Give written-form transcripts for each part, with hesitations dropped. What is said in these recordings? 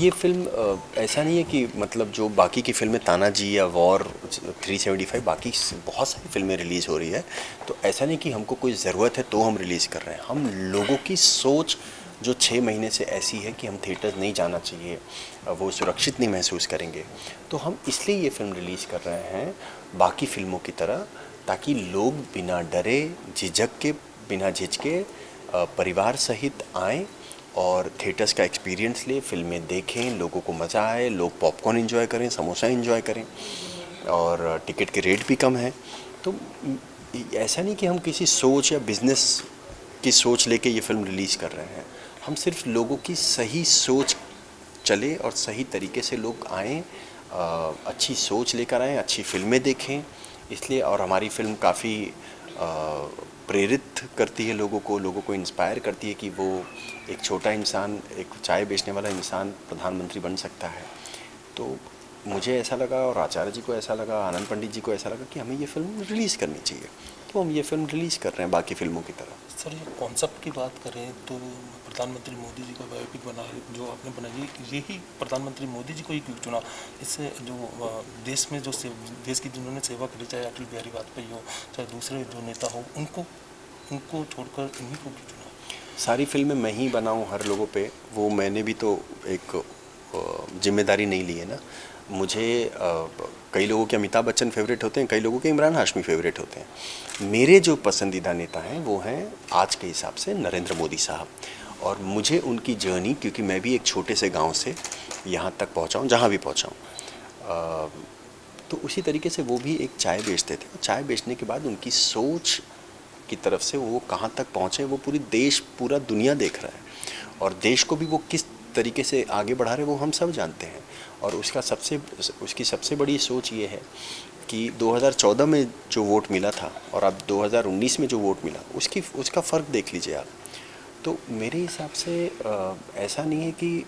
ये फ़िल्म ऐसा नहीं है कि मतलब जो बाकी की फ़िल्में तानाजी या वॉर 375 बाकी बहुत सारी फ़िल्में रिलीज़ हो रही है, तो ऐसा नहीं कि हमको कोई ज़रूरत है तो हम रिलीज़ कर रहे हैं। हम लोगों की सोच जो 6 महीने से ऐसी है कि हम थिएटर्स नहीं जाना चाहिए, वो सुरक्षित नहीं महसूस करेंगे, तो हम इसलिए ये फ़िल्म रिलीज़ कर रहे हैं बाकी फ़िल्मों की तरह, ताकि लोग बिना डरे, झिझक के, बिना झिझके परिवार सहित आएँ और थिएटर्स का एक्सपीरियंस ले, फिल्में देखें, लोगों को मज़ा आए, लोग पॉपकॉर्न एंजॉय करें, समोसा एंजॉय करें, और टिकट के रेट भी कम हैं। तो ऐसा नहीं कि हम किसी सोच या बिज़नेस की सोच लेके ये फ़िल्म रिलीज़ कर रहे हैं। हम सिर्फ लोगों की सही सोच चले और सही तरीके से लोग आएँ, अच्छी सोच लेकर आएँ, अच्छी फ़िल्में देखें, इसलिए। और हमारी फ़िल्म काफ़ी प्रेरित करती है लोगों को इंस्पायर करती है कि वो एक छोटा इंसान, एक चाय बेचने वाला इंसान प्रधानमंत्री बन सकता है। तो मुझे ऐसा लगा और आचार्य जी को ऐसा लगा, आनंद पंडित जी को ऐसा लगा कि हमें ये फ़िल्म रिलीज़ करनी चाहिए, तो हम ये फ़िल्म रिलीज़ कर रहे हैं बाकी फ़िल्मों की तरह। सर, ये कॉन्सेप्ट की बात करें तो प्रधानमंत्री मोदी जी का बायोपिक बना है जो आपने बनाई, यही प्रधानमंत्री मोदी जी को ही क्यों चुना? इससे जो देश में जो देश की जिन्होंने सेवा करी, चाहे अटल बिहारी वाजपेयी हो, चाहे दूसरे जो नेता हो, उनको छोड़कर इन्हीं को क्यों चुना? सारी फिल्में मैं ही बनाऊं हर लोगों पे, वो मैंने भी तो एक जिम्मेदारी नहीं ली है ना। मुझे कई लोगों के अमिताभ बच्चन फेवरेट होते हैं, कई लोगों के इमरान हाशमी फेवरेट होते हैं। मेरे जो पसंदीदा नेता हैं वो हैं आज के हिसाब से नरेंद्र मोदी साहब, और मुझे उनकी जर्नी, क्योंकि मैं भी एक छोटे से गांव से यहाँ तक पहुँचा हूँ जहाँ भी पहुँचा हूँ, तो उसी तरीके से वो भी एक चाय बेचते थे। चाय बेचने के बाद उनकी सोच की तरफ से वो कहाँ तक पहुँचे, वो पूरा दुनिया देख रहा है, और देश को भी वो किस तरीके से आगे बढ़ा रहे वो हम सब जानते हैं। और उसकी सबसे बड़ी सोच ये है कि 2014 में जो वोट मिला था और अब 2019 में जो वोट मिला, उसका फ़र्क देख लीजिए आप। तो मेरे हिसाब से ऐसा नहीं है कि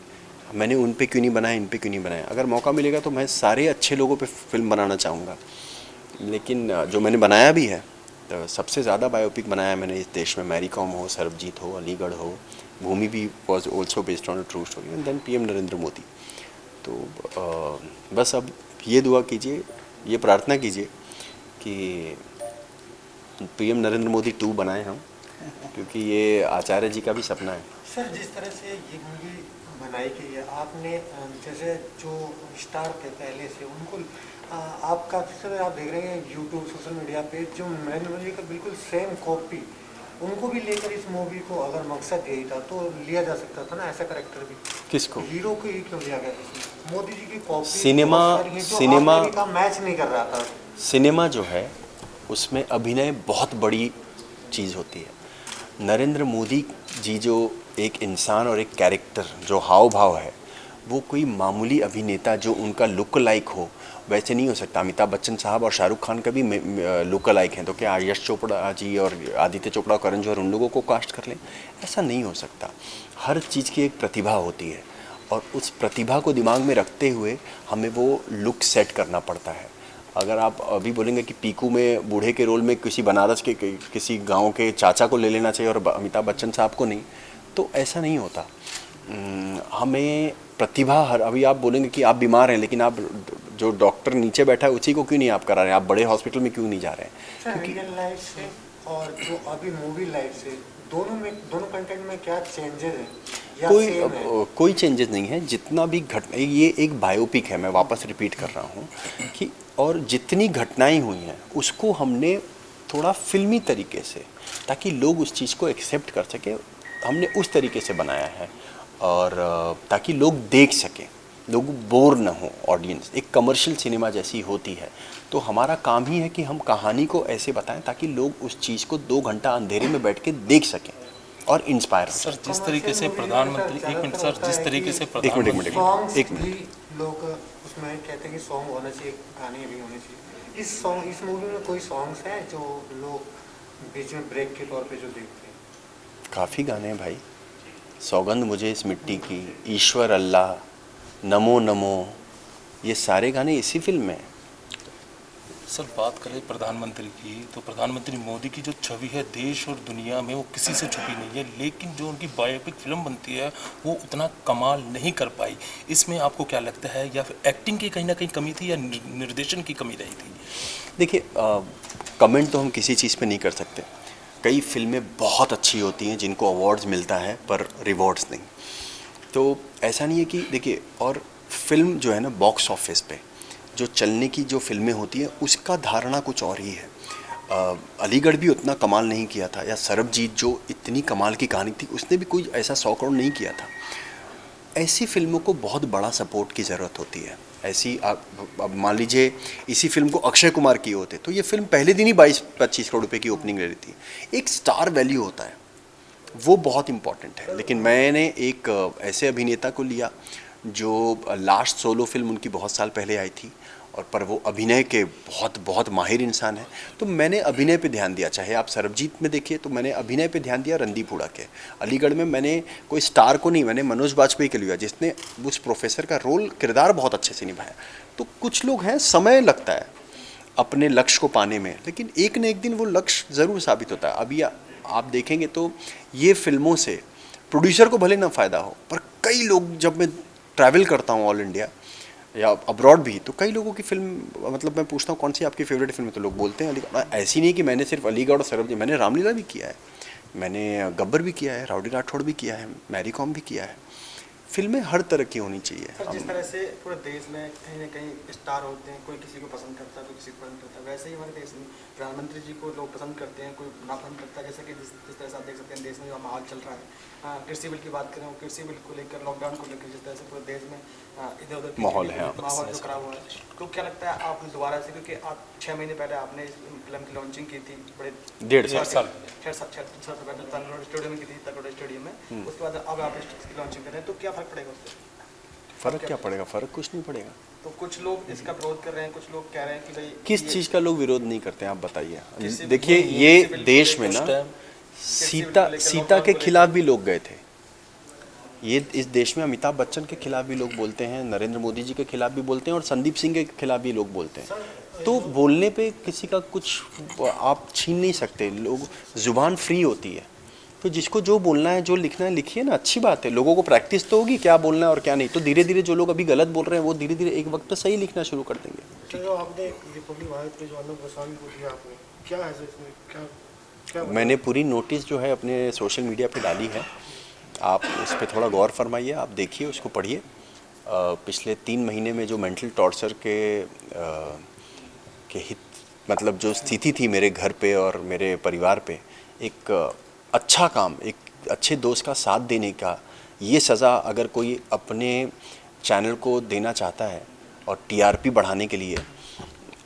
मैंने उन पे क्यों नहीं बनाया, इन पे क्यों नहीं बनाया। अगर मौका मिलेगा तो मैं सारे अच्छे लोगों पे फिल्म बनाना चाहूँगा, लेकिन जो मैंने बनाया भी है, तो सबसे ज़्यादा बायोपिक बनाया मैंने इस देश में। मैरी कॉम हो, सरबजीत हो, अलीगढ़ हो, भूमि भी was also based on a true story, and then PM Narendra Modi. तो बस अब ये दुआ कीजिए, ये प्रार्थना कीजिए कि पीएम नरेंद्र मोदी 2 बनाएं हम, क्योंकि ये आचार्य जी का भी सपना है। सर, जिस तरह से ये मूवी बनाई गई है, आपने जैसे जो स्टार थे पहले से उनको आप काफ़ी समय आप देख रहे हैं यूट्यूब सोशल मीडिया पे, जो नरेंद्र मोदी का बिल्कुल सेम कॉपी उनको भी लेकर इस मूवी को, अगर मकसद यही था तो लिया जा सकता था ना ऐसा करेक्टर भी। किसको? हीरो को ही क्यों लिया गया इसमें? मोदी जी की कॉपी सिनेमा बहुत सारी है जो सिनेमा आपने भी कहा मैच नहीं कर रहा था। सिनेमा जो है उसमें अभिनय बहुत बड़ी चीज़ होती है। नरेंद्र मोदी जी जो एक इंसान और एक कैरेक्टर, जो हाव भाव है, वो कोई मामूली अभिनेता जो उनका लुक लाइक हो वैसे नहीं हो सकता। अमिताभ बच्चन साहब और शाहरुख खान का भी लुक लाइक हैं, तो क्या यश चोपड़ा जी और आदित्य चोपड़ा, करण जौहर, उन लोगों को कास्ट कर लें? ऐसा नहीं हो सकता। हर चीज़ की एक प्रतिभा होती है, और उस प्रतिभा को दिमाग में रखते हुए हमें वो लुक सेट करना पड़ता है। अगर आप अभी बोलेंगे कि पीकू में बूढ़े के रोल में किसी बनारस के किसी गांव के चाचा को ले लेना चाहिए और अमिताभ बच्चन साहब को नहीं, तो ऐसा नहीं होता। हमें प्रतिभा हर, अभी आप बोलेंगे कि आप बीमार हैं, लेकिन आप जो डॉक्टर नीचे बैठा है उसी को क्यों नहीं आप करा रहे हैं, आप बड़े हॉस्पिटल में क्यों नहीं जा रहे हैं? क्योंकि रियल लाइफ से और जो अभी मूवी लाइफ से, दोनों कंटेंट में क्या चेंजेस हैं या सेम है? कोई चेंजेस नहीं है। जितना भी घटना, ये एक बायोपिक है, मैं वापस रिपीट कर रहा हूँ कि, और जितनी घटनाएं हुई हैं उसको हमने थोड़ा फिल्मी तरीके से, ताकि लोग उस चीज़ को एक्सेप्ट कर सकें, हमने उस तरीके से बनाया है, और ताकि लोग देख सकें, लोग बोर ना हो। ऑडियंस एक कमर्शियल सिनेमा जैसी होती है, तो हमारा काम ही है कि हम कहानी को ऐसे बताएं ताकि लोग उस चीज़ को 2 घंटा अंधेरे में बैठ के देख सकें और इंस्पायर हो सर, जाए। जिस तरीके से प्रधानमंत्री, एक मिनट सर, जिस तरीके से एक मिनट सॉन्ग्स एक भी मिनट लोग उसमें कहते हैं कि सॉन्ग होना चाहिए, गाने भी होने चाहिए। इस मूवी में कोई सॉन्ग्स हैं जो लोग बीच में ब्रेक के तौर पे जो देखते हैं? काफ़ी गाने हैं भाई। सौगंध मुझे इस मिट्टी की, ईश्वर अल्लाह, नमो नमो, ये सारे गाने इसी फिल्म में हैं। सर बात करें प्रधानमंत्री की, तो प्रधानमंत्री मोदी की जो छवि है देश और दुनिया में वो किसी से छुपी नहीं है, लेकिन जो उनकी बायोपिक फिल्म बनती है वो उतना कमाल नहीं कर पाई। इसमें आपको क्या लगता है, या फिर एक्टिंग की कहीं ना कहीं कमी थी या निर्देशन की कमी रही थी? देखिए, कमेंट तो हम किसी चीज़ पे नहीं कर सकते। कई फिल्में बहुत अच्छी होती हैं जिनको अवार्ड्स मिलता है पर रिवॉर्ड्स नहीं। तो ऐसा नहीं है कि देखिए, और फिल्म जो है ना बॉक्स ऑफिस पे जो चलने की जो फिल्में होती हैं उसका धारणा कुछ और ही है। अलीगढ़ भी उतना कमाल नहीं किया था, या सरबजीत जो इतनी कमाल की कहानी थी उसने भी कोई ऐसा 100 करोड़ नहीं किया था। ऐसी फिल्मों को बहुत बड़ा सपोर्ट की ज़रूरत होती है। ऐसी अब मान लीजिए इसी फिल्म को अक्षय कुमार किए होते तो ये फिल्म पहले दिन ही 22-25 करोड़ रुपए की ओपनिंग ले रही थी। एक स्टार वैल्यू होता है, वो बहुत इम्पॉर्टेंट है। लेकिन मैंने एक ऐसे अभिनेता को लिया जो लास्ट सोलो फिल्म उनकी बहुत साल पहले आई थी, और पर वो अभिनय के बहुत बहुत माहिर इंसान है, तो मैंने अभिनय पे ध्यान दिया। चाहे आप सरबजीत में देखिए तो मैंने अभिनय पे ध्यान दिया रणदीप हुडा के। अलीगढ़ में मैंने कोई स्टार को नहीं, मैंने मनोज बाजपेयी के लिया जिसने उस प्रोफेसर का रोल किरदार बहुत अच्छे से निभाया। तो कुछ लोग हैं, समय लगता है अपने लक्ष्य को पाने में, लेकिन एक न एक दिन वो लक्ष्य ज़रूर साबित होता है। अभी आप देखेंगे तो ये फिल्मों से प्रोड्यूसर को भले ना फ़ायदा हो, पर कई लोग, जब मैं ट्रैवल करता हूँ ऑल इंडिया या अब्रॉड भी, तो कई लोगों की फिल्म, मतलब मैं पूछता हूँ कौन सी आपकी फेवरेट फिल्म है, तो लोग बोलते हैं अलीगढ़। ऐसी नहीं कि मैंने सिर्फ अलीगढ़ और सरबजीत, मैंने रामलीला भी किया है, मैंने गब्बर भी किया है, राउडी राठौड़ भी किया है, मैरी कॉम भी किया है। फिल्में हर तरह की होनी चाहिए। सर, जिस तरह से पूरे देश में कहीं ना कहीं स्टार होते हैं, कोई किसी को पसंद करता है, कोई किसी को पसंद करता है, वैसे ही हमारे देश में प्रधानमंत्री जी को लोग पसंद करते हैं, कोई नापसंद करता है। जैसे कि जिस तरह से आप देख सकते हैं देश में जो माहौल चल रहा है, कृषि बिल की बात करें, कृषि बिल को लेकर, लॉकडाउन को लेकर, जिस तरह से पूरे देश में इधर उधर माहौल है, माहौल जो खराब हुआ है, तो क्या लगता है आप दोबारा से, क्योंकि आप 6 महीने पहले आपने इस फिल्म की लॉन्चिंग की थी, बड़े 1.5 साल पहले तंगलोर स्टेडियम में की थी, तंगलोर स्टेडियम में, उसके बाद अब आप इसकी लॉन्चिंग कर रहे हैं, तो क्या फ़र्क पड़ेगा उससे? फ़र्क क्या पड़ेगा? फ़र्क कुछ नहीं पड़ेगा। तो कुछ लोग इसका विरोध कर रहे हैं, कुछ लोग कह रहे हैं कि भाई किस चीज़ का लोग विरोध नहीं करते हैं, आप बताइए। देखिए, ये देश में ना सीता के खिलाफ भी लोग गए थे। ये इस देश में अमिताभ बच्चन के खिलाफ भी लोग बोलते हैं, नरेंद्र मोदी जी के खिलाफ भी बोलते हैं, और संदीप सिंह के खिलाफ भी लोग बोलते हैं। तो बोलने पे किसी का कुछ आप छीन नहीं सकते। लोग, जुबान फ्री होती है, तो जिसको जो बोलना है, जो लिखना है लिखिए ना, अच्छी बात है। लोगों को प्रैक्टिस तो होगी क्या बोलना है और क्या नहीं। तो धीरे धीरे जो लोग अभी गलत बोल रहे हैं वो धीरे धीरे एक वक्त पे सही लिखना शुरू कर देंगे। जो आपने रिपब्लिक भारत पे जो अर्नब गोस्वामी को दिया आपने, क्या है इसमें, क्या मैंने पूरी नोटिस जो है अपने सोशल मीडिया पे डाली है, आप उस पर थोड़ा गौर फरमाइए, आप देखिए, उसको पढ़िए। पिछले 3 महीने में जो मेंटल टॉर्चर के हित, मतलब जो स्थिति थी मेरे घर पे और मेरे परिवार पे, एक अच्छा काम, एक अच्छे दोस्त का साथ देने का, ये सज़ा अगर कोई अपने चैनल को देना चाहता है और टीआरपी बढ़ाने के लिए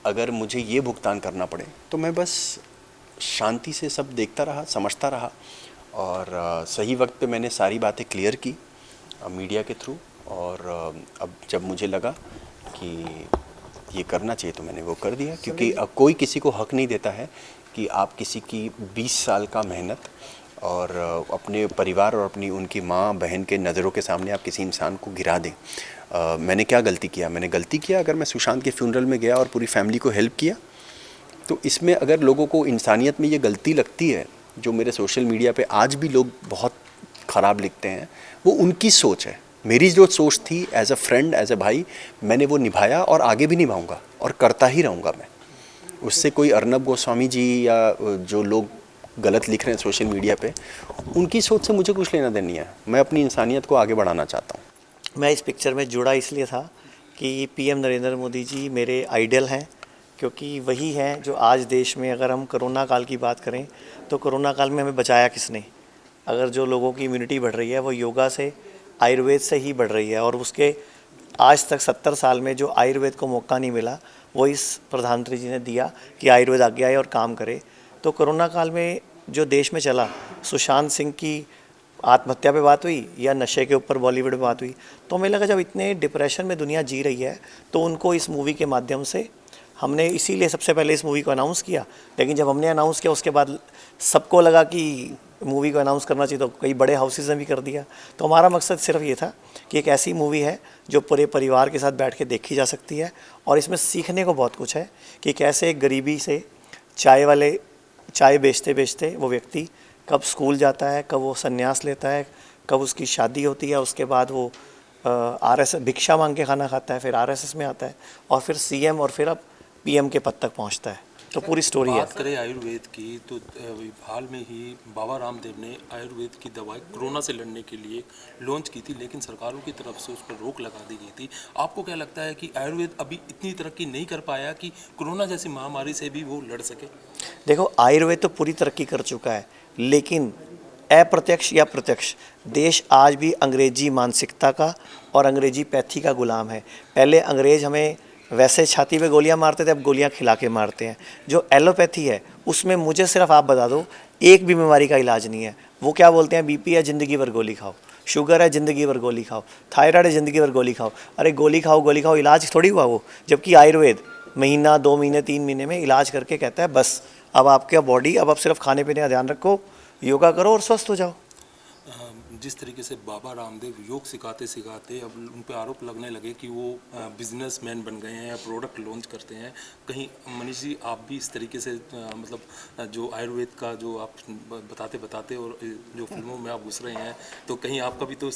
अगर मुझे ये भुगतान करना पड़े, तो मैं बस शांति से सब देखता रहा, समझता रहा, और सही वक्त पे मैंने सारी बातें क्लियर की मीडिया के थ्रू। और अब जब मुझे लगा कि ये करना चाहिए तो मैंने वो कर दिया, क्योंकि अब कोई किसी को हक नहीं देता है कि आप किसी की 20 साल का मेहनत और अपने परिवार और अपनी उनकी माँ बहन के नज़रों के सामने आप किसी इंसान को गिरा दें। मैंने क्या गलती किया? मैंने गलती किया अगर मैं सुशांत के फ्यूनरल में गया और पूरी फैमिली को हेल्प किया, तो इसमें अगर लोगों को इंसानियत में ये गलती लगती है, जो मेरे सोशल मीडिया पे आज भी लोग बहुत ख़राब लिखते हैं, वो उनकी सोच है। मेरी जो सोच थी as a friend, as a भाई, मैंने वो निभाया और आगे भी निभाऊंगा और करता ही रहूँगा मैं। उससे कोई अर्नब गोस्वामी जी या जो लोग गलत लिख रहे हैं सोशल मीडिया पे, उनकी सोच से मुझे कुछ लेना देना नहीं है। मैं अपनी इंसानियत को आगे बढ़ाना चाहता हूँ। मैं इस पिक्चर में जुड़ा इसलिए था कि पीएम नरेंद्र मोदी जी मेरे आइडल हैं, क्योंकि वही हैं जो आज देश में, अगर हम कोरोना काल की बात करें तो कोरोना काल में हमें बचाया किसने? अगर जो लोगों की इम्यूनिटी बढ़ रही है वो योगा से, आयुर्वेद से ही बढ़ रही है, और उसके आज तक 70 साल में जो आयुर्वेद को मौका नहीं मिला वो इस प्रधानमंत्री जी ने दिया कि आयुर्वेद आगे आए और काम करे। तो कोरोना काल में जो देश में चला, सुशांत सिंह की आत्महत्या पे बात हुई या नशे के ऊपर बॉलीवुड में बात हुई, तो हमें लगा जब इतने डिप्रेशन में दुनिया जी रही है तो उनको इस मूवी के माध्यम से हमने इसीलिए सबसे पहले इस मूवी को अनाउंस किया, लेकिन जब हमने अनाउंस किया उसके बाद सबको लगा कि मूवी को अनाउंस करना चाहिए, तो कई बड़े हाउसेज ने भी कर दिया। तो हमारा मकसद सिर्फ ये था कि एक ऐसी मूवी है जो पूरे परिवार के साथ बैठ के देखी जा सकती है, और इसमें सीखने को बहुत कुछ है कि कैसे एक गरीबी से चाय बेचते बेचते वो व्यक्ति कब स्कूल जाता है, कब वो संन्यास लेता है, कब उसकी शादी होती है, उसके बाद वो RSS भिक्षा मांग के खाना खाता है, फिर RSS में आता है, और फिर CM और फिर अब PM के पद तक पहुंचता है। तो पूरी स्टोरी है। बात करें आयुर्वेद की तो हाल में ही बाबा रामदेव ने आयुर्वेद की दवाई कोरोना से लड़ने के लिए लॉन्च की थी, लेकिन सरकारों की तरफ से उस पर रोक लगा दी गई थी। आपको क्या लगता है कि आयुर्वेद अभी इतनी तरक्की नहीं कर पाया कि कोरोना जैसी महामारी से भी वो लड़ सके? देखो, आयुर्वेद तो पूरी तरक्की कर चुका है, लेकिन अप्रत्यक्ष या प्रत्यक्ष देश आज भी अंग्रेजी मानसिकता का और अंग्रेजी पैथी का गुलाम है। पहले अंग्रेज हमें वैसे छाती पे गोलियां मारते थे, अब गोलियां खिला के मारते हैं। जो एलोपैथी है उसमें मुझे सिर्फ आप बता दो, एक भी बीमारी का इलाज नहीं है। वो क्या बोलते हैं, BP है ज़िंदगी भर गोली खाओ, शुगर है ज़िंदगी भर गोली खाओ, थायराइड है ज़िंदगी भर गोली खाओ। अरे गोली खाओ इलाज थोड़ी हुआ वो। जबकि आयुर्वेद महीना 2 महीने 3 महीने में इलाज करके कहता है बस अब आपका बॉडी, अब आप सिर्फ खाने पीने का ध्यान रखो, योगा करो और स्वस्थ हो जाओ। जिस तरीके से बाबा रामदेव योग सिखाते सिखाते अब उन पे आरोप लगने लगे कि वो बिजनेसमैन बन गए हैं या प्रोडक्ट लॉन्च करते हैं, कहीं मनीष जी आप भी इस तरीके से मतलब जो आयुर्वेद का जो आप बताते बताते और जो फिल्मों में आप घुस रहे हैं, तो कहीं आपका भी तो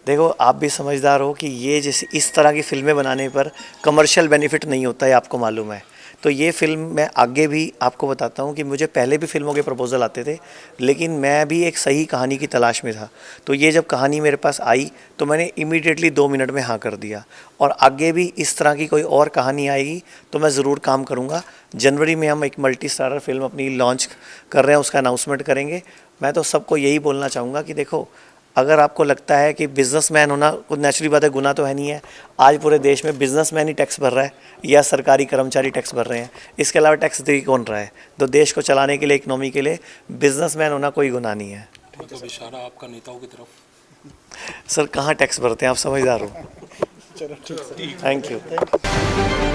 देखो, आप भी समझदार हो कि ये जैसे इस तरह की फिल्में बनाने पर कमर्शियल बेनिफिट नहीं होता है, आपको मालूम है। तो ये फिल्म मैं आगे भी आपको बताता हूँ कि मुझे पहले भी फिल्मों के प्रपोजल आते थे, लेकिन मैं भी एक सही कहानी की तलाश में था। तो ये जब कहानी मेरे पास आई तो मैंने इमीडिएटली 2 मिनट में हाँ कर दिया, और आगे भी इस तरह की कोई और कहानी आएगी तो मैं ज़रूर काम करूँगा। जनवरी में हम एक मल्टी स्टारर फिल्म अपनी लॉन्च कर रहे हैं, उसका अनाउंसमेंट करेंगे। मैं तो सबको यही बोलना चाहूँगा कि देखो, अगर आपको लगता है कि बिजनेसमैन होना कुछ नेचुरली बात है, गुनाह तो है नहीं है। आज पूरे देश में बिजनेसमैन ही टैक्स भर रहा है या सरकारी कर्मचारी टैक्स भर रहे हैं, इसके अलावा टैक्स दे कौन रहा है? तो देश को चलाने के लिए, इकोनॉमी के लिए बिजनेसमैन होना कोई गुनाह नहीं है। मतलब इशारा आपका नेताओं की तरफ? सर कहाँ टैक्स भरते हैं, आप समझदार हो। Thank you.